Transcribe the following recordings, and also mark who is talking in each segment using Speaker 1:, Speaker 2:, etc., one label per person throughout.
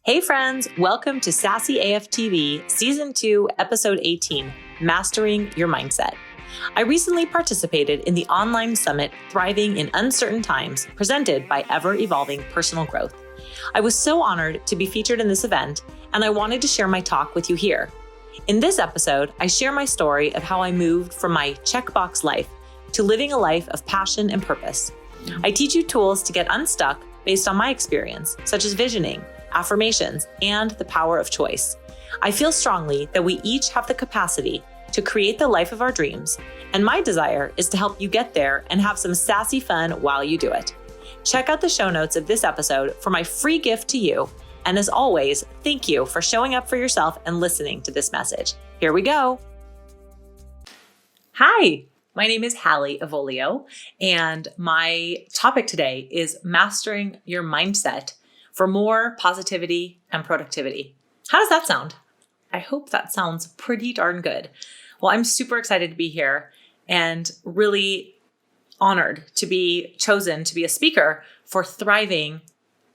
Speaker 1: Hey friends, welcome to Sassy AF TV, Season 2, Episode 18, Mastering Your Mindset. I recently participated in the online summit, Thriving in Uncertain Times, presented by Ever Evolving Personal Growth. I was so honored to be featured in this event, and I wanted to share my talk with you here. In this episode, I share my story of how I moved from my checkbox life to living a life of passion and purpose. I teach you tools to get unstuck based on my experience, such as visioning, affirmations, and the power of choice. I feel strongly that we each have the capacity to create the life of our dreams, and my desire is to help you get there and have some sassy fun while you do it. Check out the show notes of this episode for my free gift to you, and as always, thank you for showing up for yourself and listening to this message. Here we go. Hi, my name is Hallie Avolio, and my topic today is mastering your mindset for more positivity and productivity. How does that sound? I hope that sounds pretty darn good. Well, I'm super excited to be here and really honored to be chosen to be a speaker for Thriving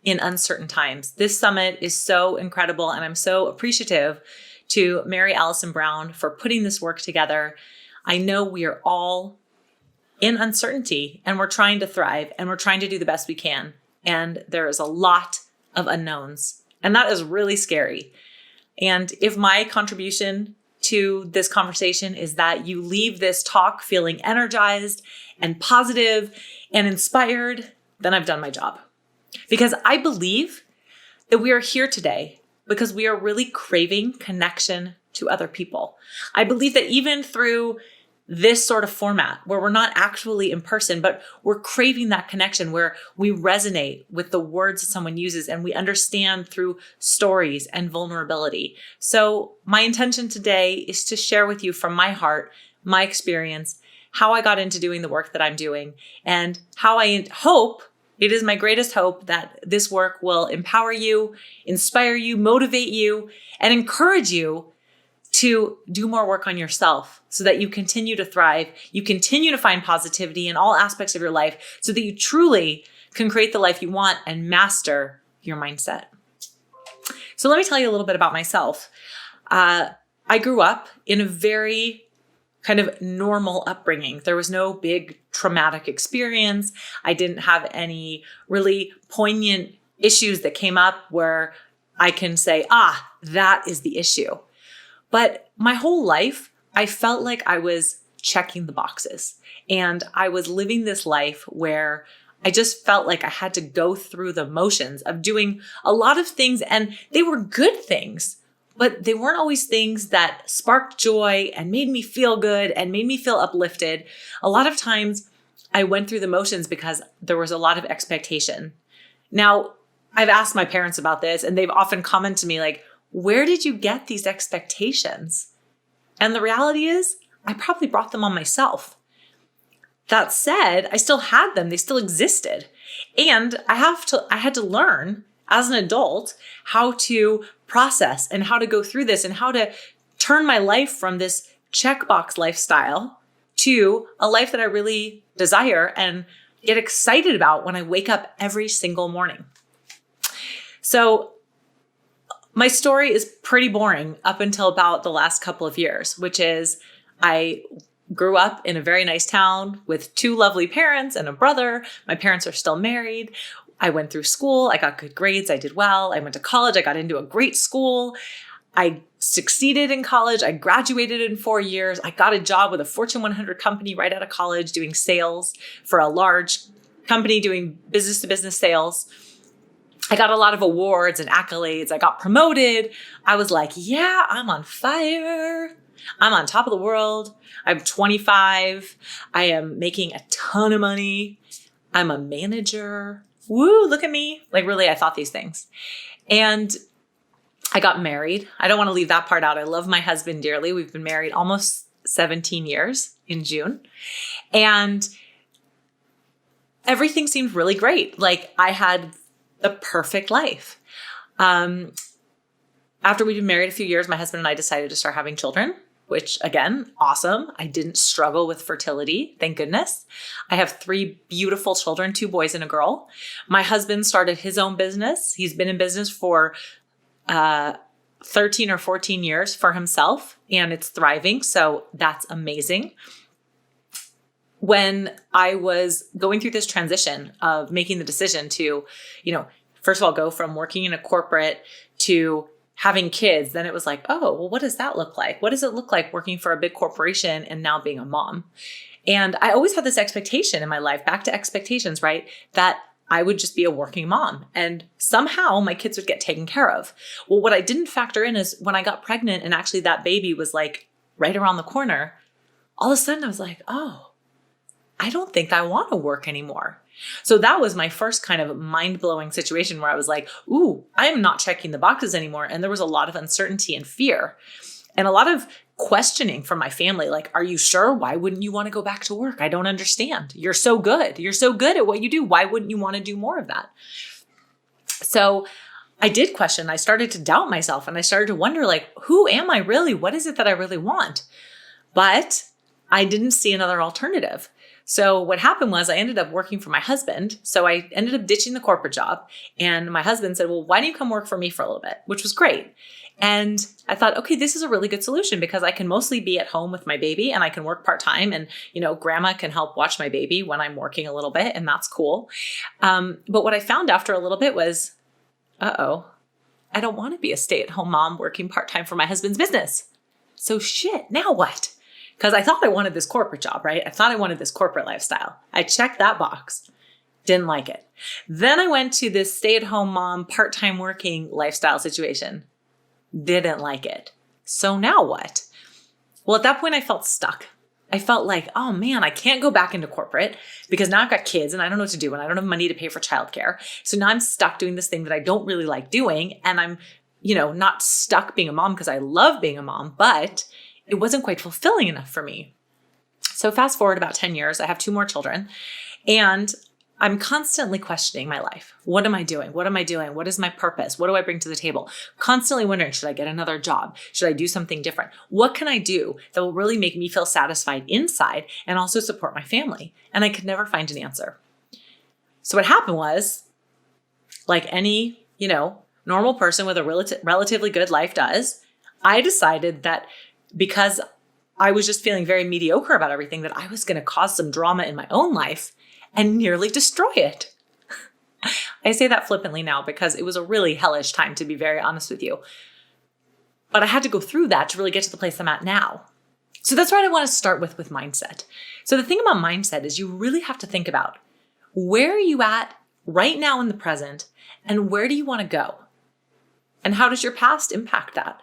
Speaker 1: in Uncertain Times. This summit is so incredible, and I'm so appreciative to Mary Allison Brown for putting this work together. I know we are all in uncertainty, and we're trying to thrive, and we're trying to do the best we can. And there is a lot of unknowns, and that is really scary. And if my contribution to this conversation is that you leave this talk feeling energized and positive and inspired, then I've done my job. Because I believe that we are here today because we are really craving connection to other people. I believe that even through this sort of format where we're not actually in person, but we're craving that connection where we resonate with the words that someone uses and we understand through stories and vulnerability. So my intention today is to share with you from my heart, my experience, how I got into doing the work that I'm doing, and how I hope, it is my greatest hope, that this work will empower you, inspire you, motivate you, and encourage you to do more work on yourself so that you continue to thrive, you continue to find positivity in all aspects of your life so that you truly can create the life you want and master your mindset. So let me tell you a little bit about myself. I grew up in a very kind of normal upbringing. There was no big traumatic experience. I didn't have any really poignant issues that came up where I can say, that is the issue. But my whole life, I felt like I was checking the boxes, and I was living this life where I just felt like I had to go through the motions of doing a lot of things, and they were good things, but they weren't always things that sparked joy and made me feel good and made me feel uplifted. A lot of times I went through the motions because there was a lot of expectation. Now, I've asked my parents about this, and they've often commented to me like, where did you get these expectations? And the reality is, I probably brought them on myself. That said, I still had them. They still existed. And I had to learn as an adult how to process and how to go through this and how to turn my life from this checkbox lifestyle to a life that I really desire and get excited about when I wake up every single morning. So my story is pretty boring up until about the last couple of years, which is I grew up in a very nice town with two lovely parents and a brother. My parents are still married. I went through school. I got good grades. I did well. I went to college. I got into a great school. I succeeded in college. I graduated in 4 years. I got a job with a Fortune 100 company right out of college doing sales for a large company doing business-to-business sales. I got a lot of awards and accolades. I got promoted. I was like, yeah, I'm on fire. I'm on top of the world. I'm 25. I am making a ton of money. I'm a manager. Woo, look at me. Like really, I thought these things. And I got married. I don't want to leave that part out. I love my husband dearly. We've been married almost 17 years in June. And everything seemed really great. Like I had the perfect life. After we'd been married a few years, my husband and I decided to start having children, which again, awesome. I didn't struggle with fertility, thank goodness. I have 3 beautiful children, 2 boys and a girl. My husband started his own business. He's been in business for 13 or 14 years for himself, and it's thriving. So that's amazing. When I was going through this transition of making the decision to, first of all, go from working in a corporate to having kids, then it was like, oh, well, what does that look like? What does it look like working for a big corporation and now being a mom? And I always had this expectation in my life, back to expectations, right? That I would just be a working mom and somehow my kids would get taken care of. Well, what I didn't factor in is when I got pregnant and actually that baby was like right around the corner, all of a sudden I was like, oh, I don't think I want to work anymore. So that was my first kind of mind-blowing situation where I was like, ooh, I am not checking the boxes anymore. And there was a lot of uncertainty and fear and a lot of questioning from my family. Like, are you sure? Why wouldn't you want to go back to work? I don't understand. You're so good. You're so good at what you do. Why wouldn't you want to do more of that? So I did question. I started to doubt myself and I started to wonder, like, who am I really? What is it that I really want? But I didn't see another alternative. So what happened was I ended up working for my husband. So I ended up ditching the corporate job. And my husband said, well, why don't you come work for me for a little bit? Which was great. And I thought, okay, this is a really good solution because I can mostly be at home with my baby and I can work part-time and, grandma can help watch my baby when I'm working a little bit and that's cool. But what I found after a little bit was, I don't want to be a stay-at-home mom working part-time for my husband's business. So shit, now what? Because I thought I wanted this corporate job, right? I thought I wanted this corporate lifestyle. I checked that box. Didn't like it. Then I went to this stay-at-home mom, part-time working lifestyle situation. Didn't like it. So now what? Well, at that point, I felt stuck. I felt like, oh man, I can't go back into corporate because now I've got kids and I don't know what to do and I don't have money to pay for childcare. So now I'm stuck doing this thing that I don't really like doing. And I'm, not stuck being a mom because I love being a mom, but it wasn't quite fulfilling enough for me. So fast forward about 10 years, I have 2 more children and I'm constantly questioning my life. What am I doing? What am I doing? What is my purpose? What do I bring to the table? Constantly wondering, should I get another job? Should I do something different? What can I do that will really make me feel satisfied inside and also support my family? And I could never find an answer. So what happened was, like any, normal person with a relatively good life does, I decided that because I was just feeling very mediocre about everything, that I was going to cause some drama in my own life and nearly destroy it. I say that flippantly now because it was a really hellish time, to be very honest with you. But I had to go through that to really get to the place I'm at now. So that's what I want to start with mindset. So the thing about mindset is you really have to think about where are you at right now in the present and where do you want to go? And how does your past impact that?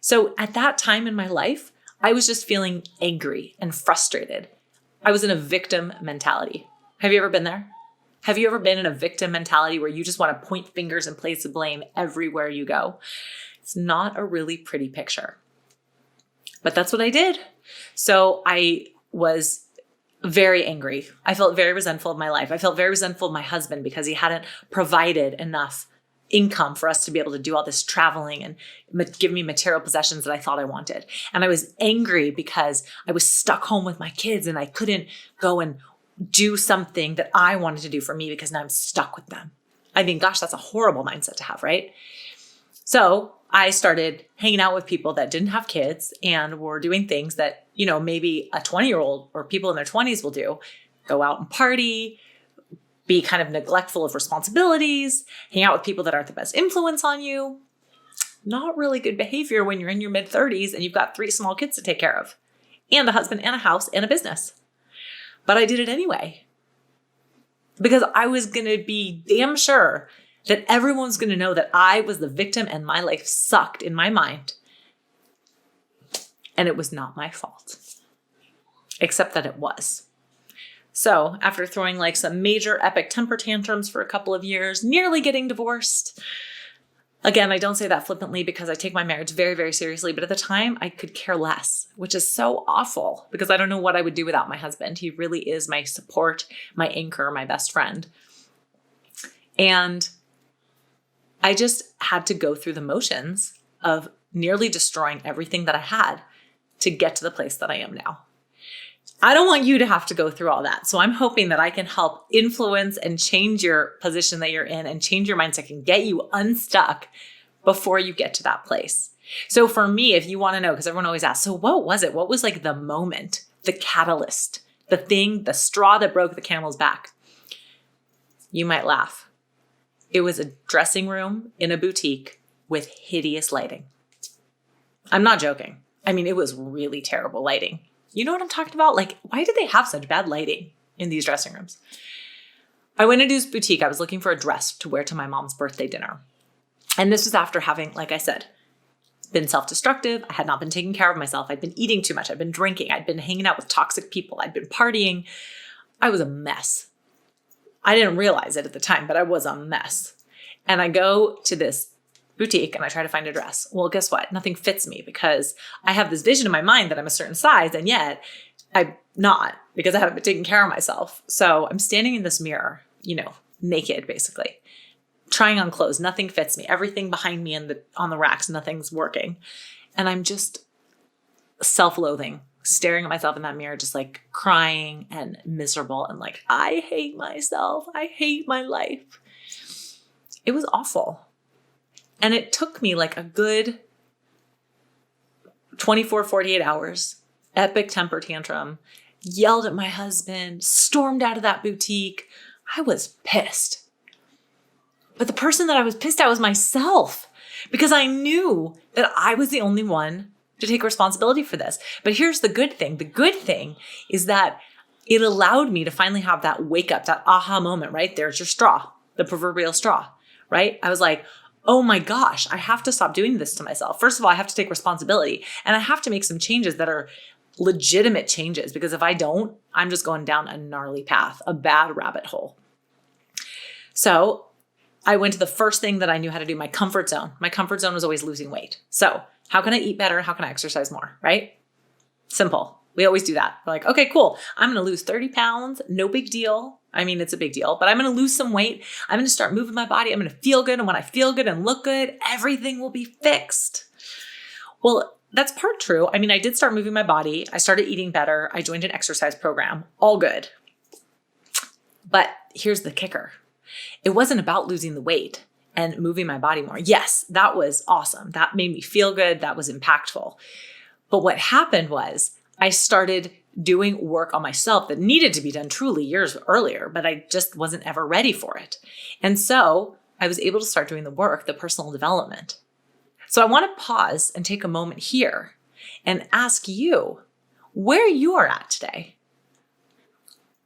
Speaker 1: So at that time in my life, I was just feeling angry and frustrated. I was in a victim mentality. Have you ever been there? Have you ever been in a victim mentality where you just want to point fingers and place the blame everywhere you go? It's not a really pretty picture. But that's what I did. So I was very angry. I felt very resentful of my life. I felt very resentful of my husband because he hadn't provided enough income for us to be able to do all this traveling and give me material possessions that I thought I wanted. And I was angry because I was stuck home with my kids and I couldn't go and do something that I wanted to do for me because now I'm stuck with them. I mean, gosh, that's a horrible mindset to have, right? So I started hanging out with people that didn't have kids and were doing things that, maybe a 20-year-old or people in their 20s will do. Go out and party, be kind of neglectful of responsibilities, hang out with people that aren't the best influence on you. Not really good behavior when you're in your mid-30s and you've got 3 small kids to take care of, and a husband and a house and a business. But I did it anyway because I was going to be damn sure that everyone's going to know that I was the victim and my life sucked in my mind. And it was not my fault, except that it was. So after throwing like some major epic temper tantrums for a couple of years, nearly getting divorced. Again, I don't say that flippantly because I take my marriage very, very seriously. But at the time, I could care less, which is so awful because I don't know what I would do without my husband. He really is my support, my anchor, my best friend. And I just had to go through the motions of nearly destroying everything that I had to get to the place that I am now. I don't want you to have to go through all that. So I'm hoping that I can help influence and change your position that you're in and change your mindset and get you unstuck before you get to that place. So for me, if you want to know, because everyone always asks, so what was it? What was like the moment, the catalyst, the thing, the straw that broke the camel's back? You might laugh. It was a dressing room in a boutique with hideous lighting. I'm not joking. I mean, it was really terrible lighting. You know what I'm talking about? Like, why did they have such bad lighting in these dressing rooms? I went into this boutique. I was looking for a dress to wear to my mom's birthday dinner. And this was after having, like I said, been self-destructive. I had not been taking care of myself. I'd been eating too much. I'd been drinking. I'd been hanging out with toxic people. I'd been partying. I was a mess. I didn't realize it at the time, but I was a mess. And I go to this boutique and I try to find a dress. Well, guess what? Nothing fits me because I have this vision in my mind that I'm a certain size, and yet I'm not, because I haven't been taking care of myself. So I'm standing in this mirror, naked basically, trying on clothes. Nothing fits me. Everything behind me on the racks, nothing's working. And I'm just self-loathing, staring at myself in that mirror, just like crying and miserable and like, I hate myself. I hate my life. It was awful. And it took me like a good 24, 48 hours, epic temper tantrum, yelled at my husband, stormed out of that boutique. I was pissed. But the person that I was pissed at was myself, because I knew that I was the only one to take responsibility for this. But here's the good thing. The good thing is that it allowed me to finally have that wake up, that aha moment, right? There's your straw, the proverbial straw, right? I was like, oh my gosh, I have to stop doing this to myself. First of all, I have to take responsibility, and I have to make some changes that are legitimate changes, because if I don't, I'm just going down a gnarly path, a bad rabbit hole. So I went to the first thing that I knew how to do, my comfort zone. My comfort zone was always losing weight. So how can I eat better? How can I exercise more, right? Simple. We always do that. We're like, okay, cool. I'm going to lose 30 pounds. No big deal. I mean, it's a big deal, but I'm going to lose some weight. I'm going to start moving my body. I'm going to feel good. And when I feel good and look good, everything will be fixed. Well, that's part true. I mean, I did start moving my body. I started eating better. I joined an exercise program. All good. But here's the kicker. It wasn't about losing the weight and moving my body more. Yes, that was awesome. That made me feel good. That was impactful. But what happened was I started doing work on myself that needed to be done truly years earlier, but I just wasn't ever ready for it. And so I was able to start doing the work, the personal development. So I want to pause and take a moment here and ask you where you are at today.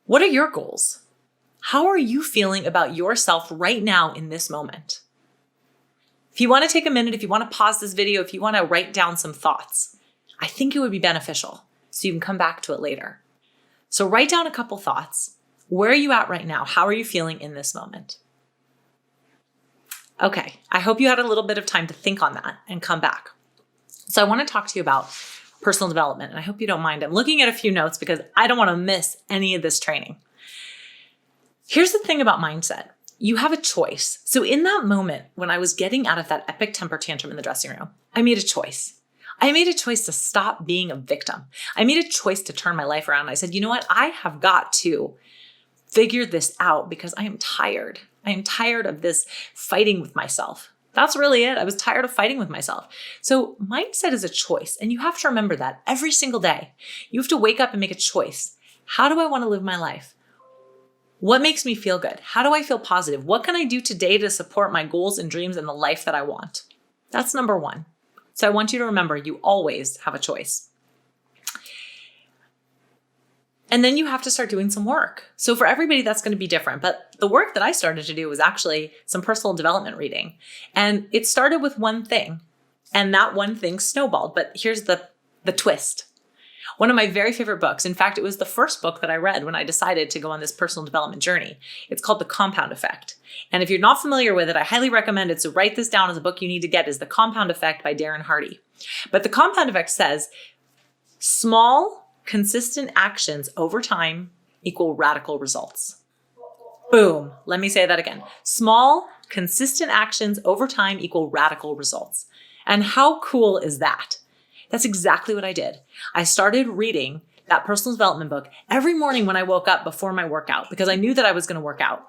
Speaker 1: What are your goals? How are you feeling about yourself right now in this moment? If you want to take a minute, if you want to pause this video, if you want to write down some thoughts, I think it would be beneficial so you can come back to it later. So write down a couple thoughts. Where are you at right now? How are you feeling in this moment? Okay, I hope you had a little bit of time to think on that and come back. So I want to talk to you about personal development, and I hope you don't mind. I'm looking at a few notes because I don't want to miss any of this training. Here's the thing about mindset. You have a choice. So in that moment, when I was getting out of that epic temper tantrum in the dressing room, I made a choice. I made a choice to stop being a victim. I made a choice to turn my life around. I said, you know what? I have got to figure this out because I am tired. I am tired of this fighting with myself. That's really it. I was tired of fighting with myself. So mindset is a choice. And you have to remember that every single day. You have to wake up and make a choice. How do I want to live my life? What makes me feel good? How do I feel positive? What can I do today to support my goals and dreams and the life that I want? That's number one. So I want you to remember you always have a choice. And then you have to start doing some work. So for everybody, that's going to be different. But the work that I started to do was actually some personal development reading. And it started with one thing. And that one thing snowballed. But here's the twist. One of my very favorite books, in fact, it was the first book that I read when I decided to go on this personal development journey. It's called The Compound Effect. And if you're not familiar with it, I highly recommend it. So write this down as a book you need to get, is The Compound Effect by Darren Hardy. But The Compound Effect says, small, consistent actions over time equal radical results. Boom. Let me say that again. Small, consistent actions over time equal radical results. And how cool is that? That's exactly what I did. I started reading that personal development book every morning when I woke up before my workout because I knew that I was going to work out.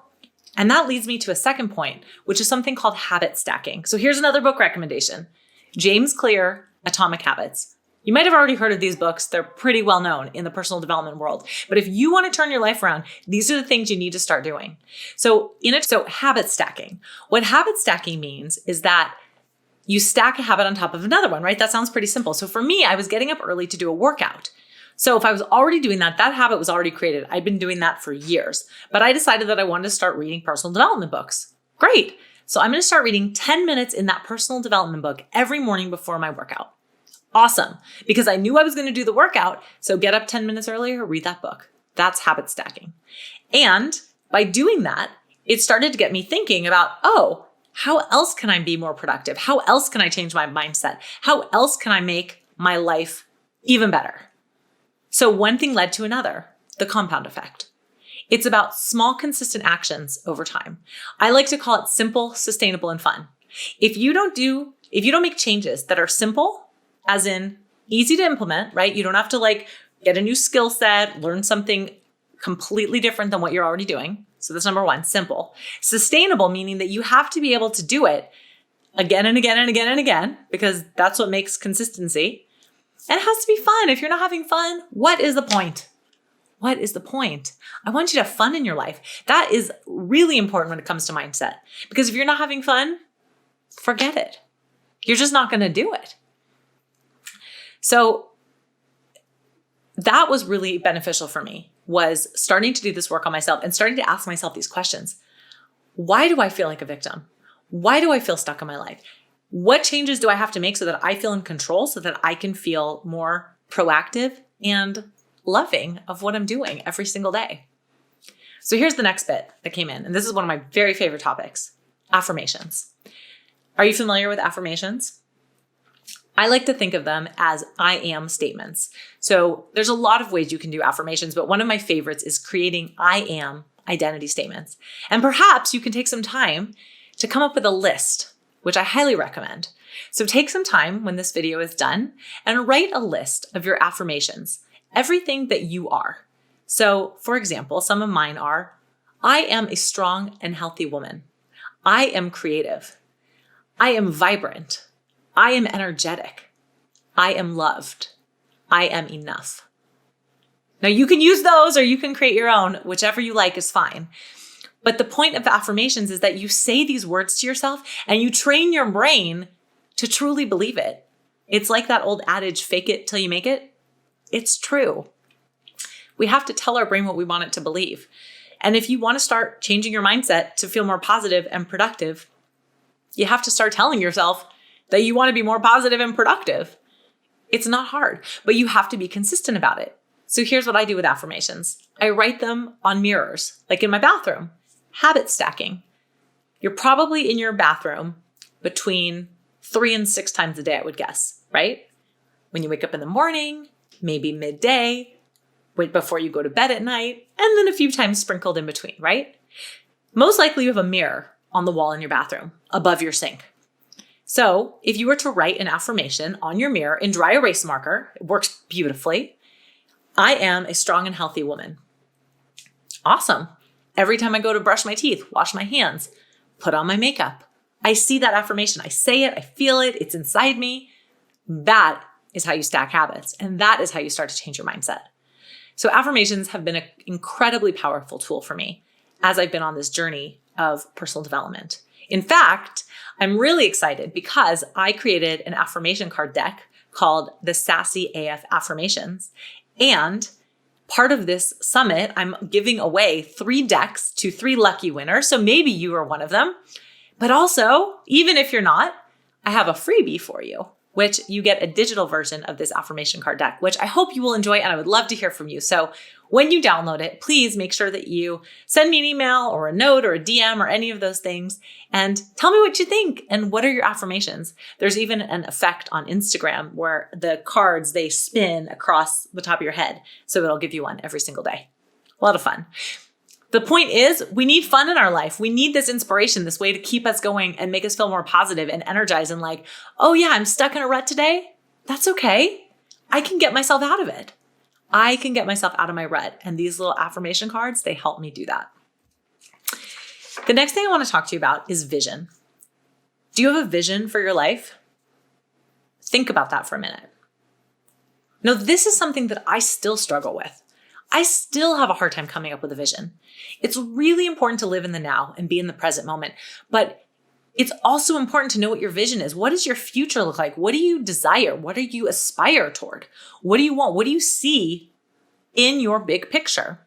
Speaker 1: And that leads me to a second point, which is something called habit stacking. So here's another book recommendation. James Clear, Atomic Habits. You might have already heard of these books. They're pretty well known in the personal development world. But if you want to turn your life around, these are the things you need to start doing. So habit stacking. What habit stacking means is that you stack a habit on top of another one, right? That sounds pretty simple. So for me, I was getting up early to do a workout. So if I was already doing that, that habit was already created. I'd been doing that for years, but I decided that I wanted to start reading personal development books. Great. So I'm going to start reading 10 minutes in that personal development book every morning before my workout. Awesome. Because I knew I was going to do the workout. So get up 10 minutes earlier, read that book. That's habit stacking. And by doing that, it started to get me thinking about, how else can I be more productive? How else can I change my mindset? How else can I make my life even better? So one thing led to another, the compound effect. It's about small, consistent actions over time. I like to call it simple, sustainable, and fun. If you don't make changes that are simple, as in easy to implement, right? You don't have to get a new skill set, learn something completely different than what you're already doing. So that's number one, simple. Sustainable, meaning that you have to be able to do it again and again and again and again, because that's what makes consistency. And it has to be fun. If you're not having fun, what is the point? What is the point? I want you to have fun in your life. That is really important when it comes to mindset, because if you're not having fun, forget it. You're just not going to do it. So that was really beneficial for me, was starting to do this work on myself and starting to ask myself these questions. Why do I feel like a victim? Why do I feel stuck in my life? What changes do I have to make so that I feel in control, so that I can feel more proactive and loving of what I'm doing every single day? So here's the next bit that came in. And this is one of my very favorite topics, affirmations. Are you familiar with affirmations? I like to think of them as I am statements. So there's a lot of ways you can do affirmations, but one of my favorites is creating I am identity statements. And perhaps you can take some time to come up with a list, which I highly recommend. So take some time when this video is done and write a list of your affirmations, everything that you are. So for example, some of mine are, I am a strong and healthy woman. I am creative. I am vibrant. I am energetic. I am loved. I am enough. Now you can use those or you can create your own, whichever you like is fine. But the point of affirmations is that you say these words to yourself and you train your brain to truly believe it. It's like that old adage, fake it till you make it. It's true. We have to tell our brain what we want it to believe. And if you want to start changing your mindset to feel more positive and productive, you have to start telling yourself that you want to be more positive and productive. It's not hard, but you have to be consistent about it. So here's what I do with affirmations. I write them on mirrors, like in my bathroom. Habit stacking. You're probably in your bathroom between 3 and 6 times a day, I would guess, right? When you wake up in the morning, maybe midday, before you go to bed at night, and then a few times sprinkled in between, right? Most likely you have a mirror on the wall in your bathroom above your sink. So if you were to write an affirmation on your mirror in dry erase marker, it works beautifully. I am a strong and healthy woman. Awesome. Every time I go to brush my teeth, wash my hands, put on my makeup, I see that affirmation. I say it, I feel it, it's inside me. That is how you stack habits. And that is how you start to change your mindset. So affirmations have been an incredibly powerful tool for me as I've been on this journey of personal development. In fact, I'm really excited because I created an affirmation card deck called the Sassy AF Affirmations. And part of this summit, I'm giving away 3 decks to 3 lucky winners. So maybe you are one of them. But also, even if you're not, I have a freebie for you, which you get a digital version of this affirmation card deck, which I hope you will enjoy and I would love to hear from you. So when you download it, please make sure that you send me an email or a note or a DM or any of those things and tell me what you think and what are your affirmations. There's even an effect on Instagram where the cards, they spin across the top of your head. So it'll give you one every single day. A lot of fun. The point is, we need fun in our life. We need this inspiration, this way to keep us going and make us feel more positive and energized and like, oh yeah, I'm stuck in a rut today. That's okay. I can get myself out of it. I can get myself out of my rut. And these little affirmation cards, they help me do that. The next thing I want to talk to you about is vision. Do you have a vision for your life? Think about that for a minute. Now, this is something that I still struggle with. I still have a hard time coming up with a vision. It's really important to live in the now and be in the present moment, but it's also important to know what your vision is. What does your future look like? What do you desire? What do you aspire toward? What do you want? What do you see in your big picture?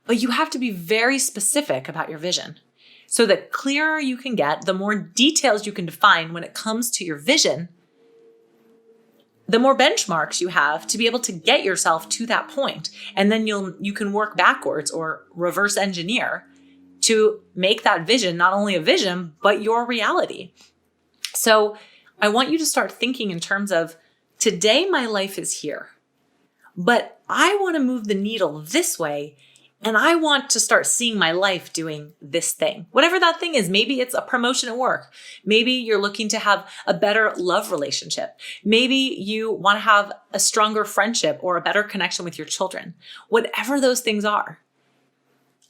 Speaker 1: But you have to be very specific about your vision. So the clearer you can get, the more details you can define when it comes to your vision, the more benchmarks you have to be able to get yourself to that point. And then you can work backwards or reverse engineer to make that vision not only a vision, but your reality. So I want you to start thinking in terms of, today my life is here, but I want to move the needle this way. And I want to start seeing my life doing this thing, whatever that thing is. Maybe it's a promotion at work. Maybe you're looking to have a better love relationship. Maybe you want to have a stronger friendship or a better connection with your children. Whatever those things are,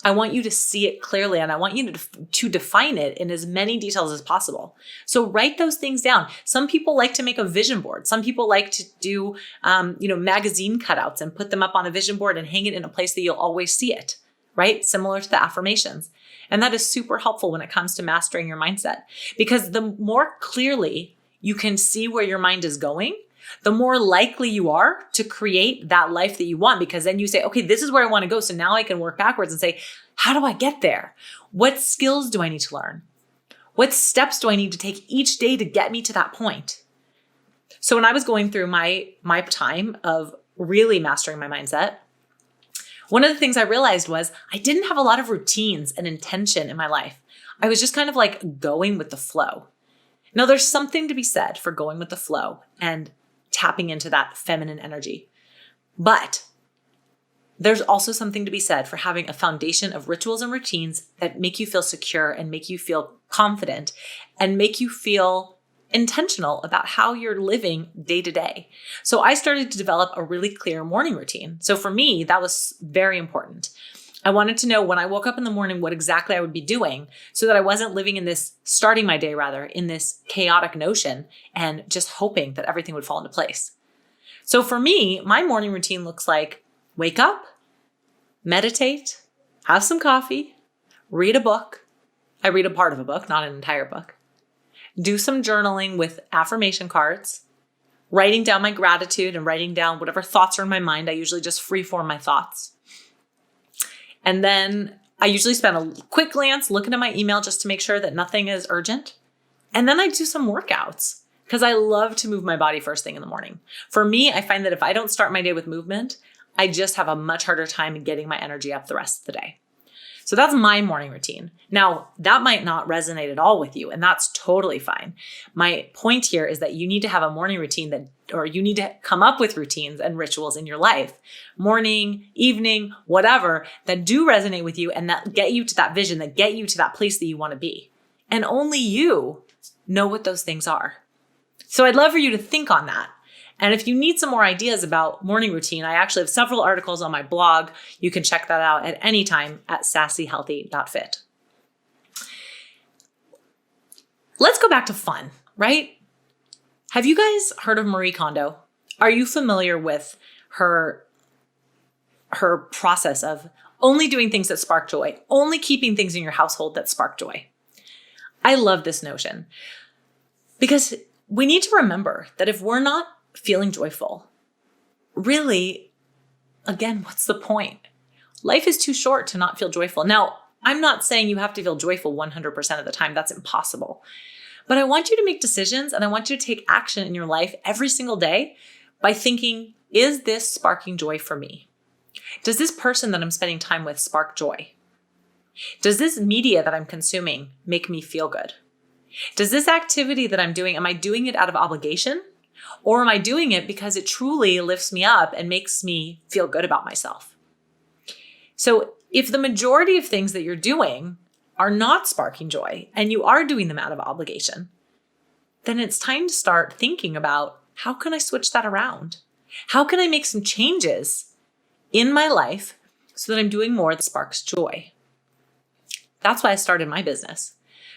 Speaker 1: I want you to see it clearly, and I want you to define it in as many details as possible. So write those things down. Some people like to make a vision board. Some people like to do, magazine cutouts and put them up on a vision board and hang it in a place that you'll always see it, right? Similar to the affirmations. And that is super helpful when it comes to mastering your mindset, because the more clearly you can see where your mind is going, the more likely you are to create that life that you want, because then you say, okay, this is where I want to go. So now I can work backwards and say, how do I get there? What skills do I need to learn? What steps do I need to take each day to get me to that point? So when I was going through my time of really mastering my mindset, one of the things I realized was I didn't have a lot of routines and intention in my life. I was just kind of like going with the flow. Now, there's something to be said for going with the flow and tapping into that feminine energy. But there's also something to be said for having a foundation of rituals and routines that make you feel secure and make you feel confident and make you feel intentional about how you're living day to day. So I started to develop a really clear morning routine. So for me, that was very important. I wanted to know when I woke up in the morning what exactly I would be doing so that I wasn't starting my day in this chaotic notion and just hoping that everything would fall into place. So for me, my morning routine looks like wake up, meditate, have some coffee, read a book. I read a part of a book, not an entire book. Do some journaling with affirmation cards, writing down my gratitude and writing down whatever thoughts are in my mind. I usually just freeform my thoughts. And then I usually spend a quick glance looking at my email just to make sure that nothing is urgent. And then I do some workouts because I love to move my body first thing in the morning. For me, I find that if I don't start my day with movement, I just have a much harder time getting my energy up the rest of the day. So that's my morning routine. Now, that might not resonate at all with you, and that's totally fine. My point here is that you need to have a morning routine or you need to come up with routines and rituals in your life, morning, evening, whatever, that do resonate with you and that get you to that vision, that get you to that place that you want to be. And only you know what those things are. So I'd love for you to think on that. And if you need some more ideas about morning routine, I actually have several articles on my blog. You can check that out at any time at sassyhealthy.fit. Let's go back to fun, right? Have you guys heard of Marie Kondo? Are you familiar with her process of only doing things that spark joy, only keeping things in your household that spark joy? I love this notion because we need to remember that if we're not feeling joyful, really, again, what's the point? Life is too short to not feel joyful. Now, I'm not saying you have to feel joyful 100% of the time. That's impossible. But I want you to make decisions and I want you to take action in your life every single day by thinking, is this sparking joy for me? Does this person that I'm spending time with spark joy? Does this media that I'm consuming make me feel good? Does this activity that I'm doing, am I doing it out of obligation? Or am I doing it because it truly lifts me up and makes me feel good about myself? So if the majority of things that you're doing are not sparking joy and you are doing them out of obligation, then it's time to start thinking about, how can I switch that around? How can I make some changes in my life so that I'm doing more that sparks joy? That's why I started my business.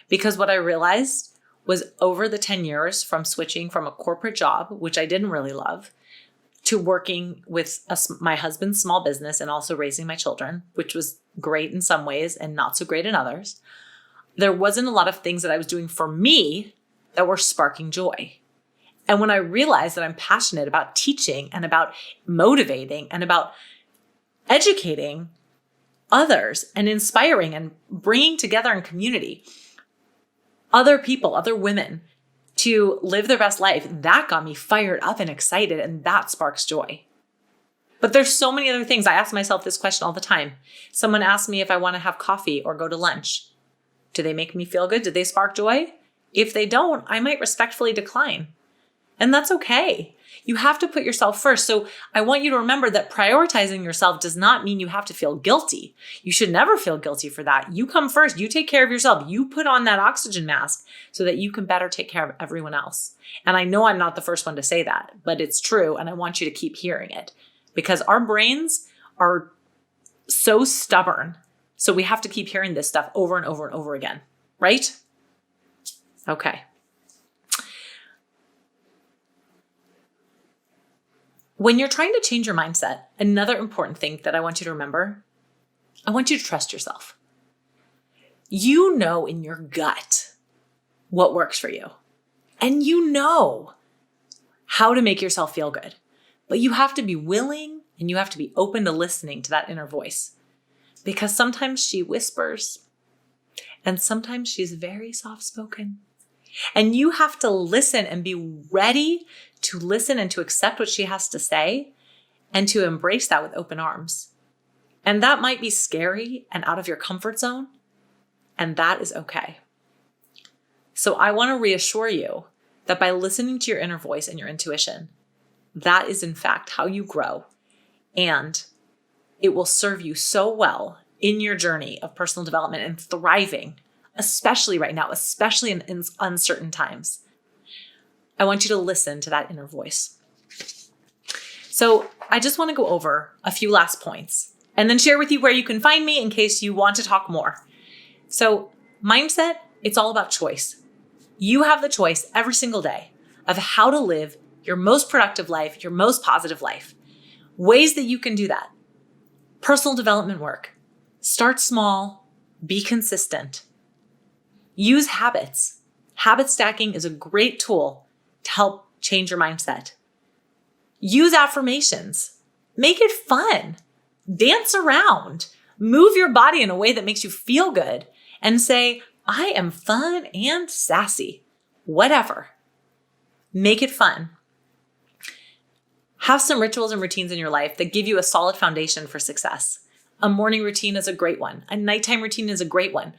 Speaker 1: Because what I realized was over the 10 years from switching from a corporate job, which I didn't really love, to working with my husband's small business and also raising my children, which was great in some ways and not so great in others, there wasn't a lot of things that I was doing for me that were sparking joy. And when I realized that I'm passionate about teaching and about motivating and about educating others and inspiring and bringing together in community other people, other women to live their best life, that got me fired up and excited, and that sparks joy. But there's so many other things. I ask myself this question all the time. Someone asks me if I want to have coffee or go to lunch. Do they make me feel good? Do they spark joy? If they don't, I might respectfully decline. And that's okay. You have to put yourself first. So I want you to remember that prioritizing yourself does not mean you have to feel guilty. You should never feel guilty for that. You come first. You take care of yourself. You put on that oxygen mask so that you can better take care of everyone else. And I know I'm not the first one to say that, but it's true. And I want you to keep hearing it because our brains are so stubborn. So we have to keep hearing this stuff over and over and over again, right? Okay. When you're trying to change your mindset, another important thing that I want you to remember, I want you to trust yourself. You know in your gut what works for you. And you know how to make yourself feel good. But you have to be willing and you have to be open to listening to that inner voice. Because sometimes she whispers and sometimes she's very soft-spoken. And you have to listen and be ready to listen and to accept what she has to say and to embrace that with open arms. And that might be scary and out of your comfort zone, and that is okay. So I want to reassure you that by listening to your inner voice and your intuition, that is in fact how you grow, and it will serve you so well in your journey of personal development and thriving, especially right now, especially in uncertain times. I want you to listen to that inner voice. So I just want to go over a few last points and then share with you where you can find me in case you want to talk more. So mindset, it's all about choice. You have the choice every single day of how to live your most productive life, your most positive life. Ways that you can do that. Personal development work. Start small, be consistent. Use habits. Habit stacking is a great tool to help change your mindset. Use affirmations. Make it fun. Dance around. Move your body in a way that makes you feel good and say, I am fun and sassy. Whatever. Make it fun. Have some rituals and routines in your life that give you a solid foundation for success. A morning routine is a great one. A nighttime routine is a great one.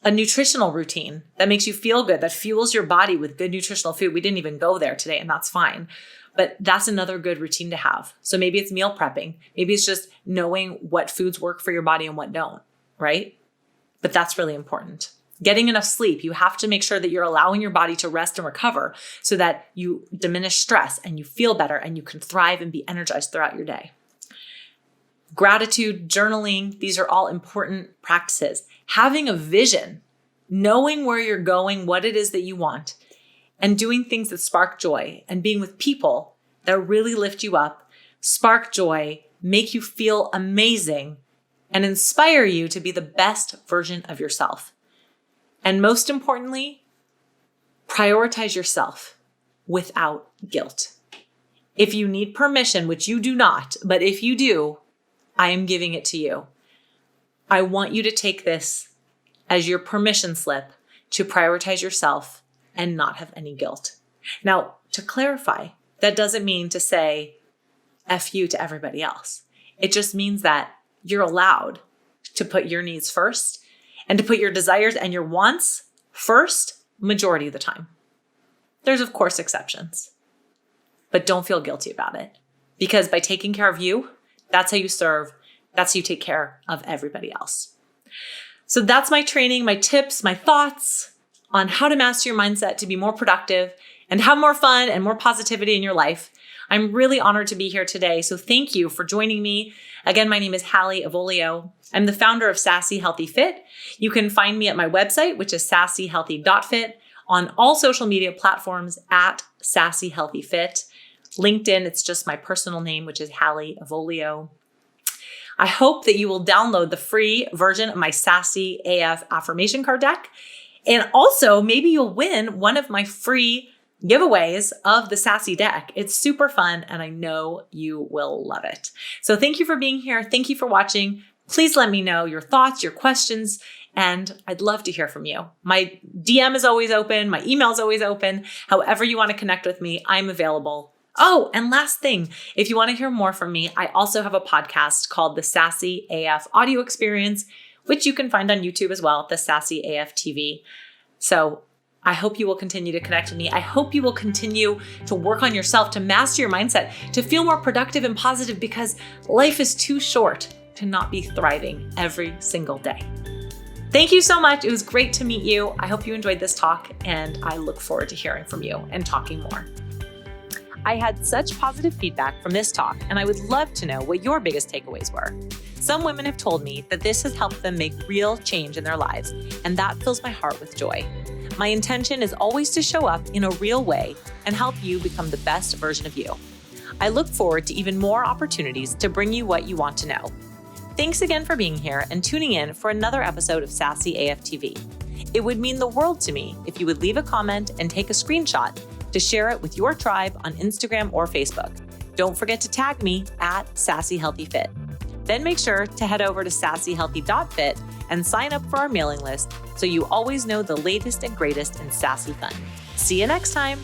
Speaker 1: A nutritional routine that makes you feel good, that fuels your body with good nutritional food. We didn't even go there today, and that's fine. But that's another good routine to have. So maybe it's meal prepping. Maybe it's just knowing what foods work for your body and what don't, right? But that's really important. Getting enough sleep. You have to make sure that you're allowing your body to rest and recover so that you diminish stress and you feel better and you can thrive and be energized throughout your day. Gratitude, journaling, these are all important practices. Having a vision, knowing where you're going, what it is that you want, and doing things that spark joy and being with people that really lift you up, spark joy, make you feel amazing, and inspire you to be the best version of yourself. And most importantly, prioritize yourself without guilt. If you need permission, which you do not, but if you do, I am giving it to you. I want you to take this as your permission slip to prioritize yourself and not have any guilt. Now, to clarify, that doesn't mean to say F you to everybody else. It just means that you're allowed to put your needs first and to put your desires and your wants first majority of the time. There's, of course, exceptions, but don't feel guilty about it because by taking care of you, that's how you serve. That's how you take care of everybody else. So that's my training, my tips, my thoughts on how to master your mindset to be more productive and have more fun and more positivity in your life. I'm really honored to be here today, so thank you for joining me. Again, my name is Hallie Avolio. I'm the founder of Sassy Healthy Fit. You can find me at my website, which is sassyhealthy.fit, on all social media platforms at Sassy Healthy Fit. LinkedIn, it's just my personal name, which is Hallie Avolio. I hope that you will download the free version of my Sassy AF Affirmation Card deck. And also, maybe you'll win one of my free giveaways of the Sassy deck. It's super fun, and I know you will love it. So thank you for being here. Thank you for watching. Please let me know your thoughts, your questions, and I'd love to hear from you. My DM is always open. My email is always open. However you want to connect with me, I'm available. Oh, and last thing, if you want to hear more from me, I also have a podcast called the Sassy AF Audio Experience, which you can find on YouTube as well, the Sassy AF TV. So I hope you will continue to connect with me. I hope you will continue to work on yourself, to master your mindset, to feel more productive and positive, because life is too short to not be thriving every single day. Thank you so much. It was great to meet you. I hope you enjoyed this talk, and I look forward to hearing from you and talking more. I had such positive feedback from this talk, and I would love to know what your biggest takeaways were. Some women have told me that this has helped them make real change in their lives, and that fills my heart with joy. My intention is always to show up in a real way and help you become the best version of you. I look forward to even more opportunities to bring you what you want to know. Thanks again for being here and tuning in for another episode of Sassy AF TV. It would mean the world to me if you would leave a comment and take a screenshot to share it with your tribe on Instagram or Facebook. Don't forget to tag me at Sassy Healthy Fit. Then make sure to head over to sassyhealthy.fit and sign up for our mailing list so you always know the latest and greatest in sassy fun. See you next time.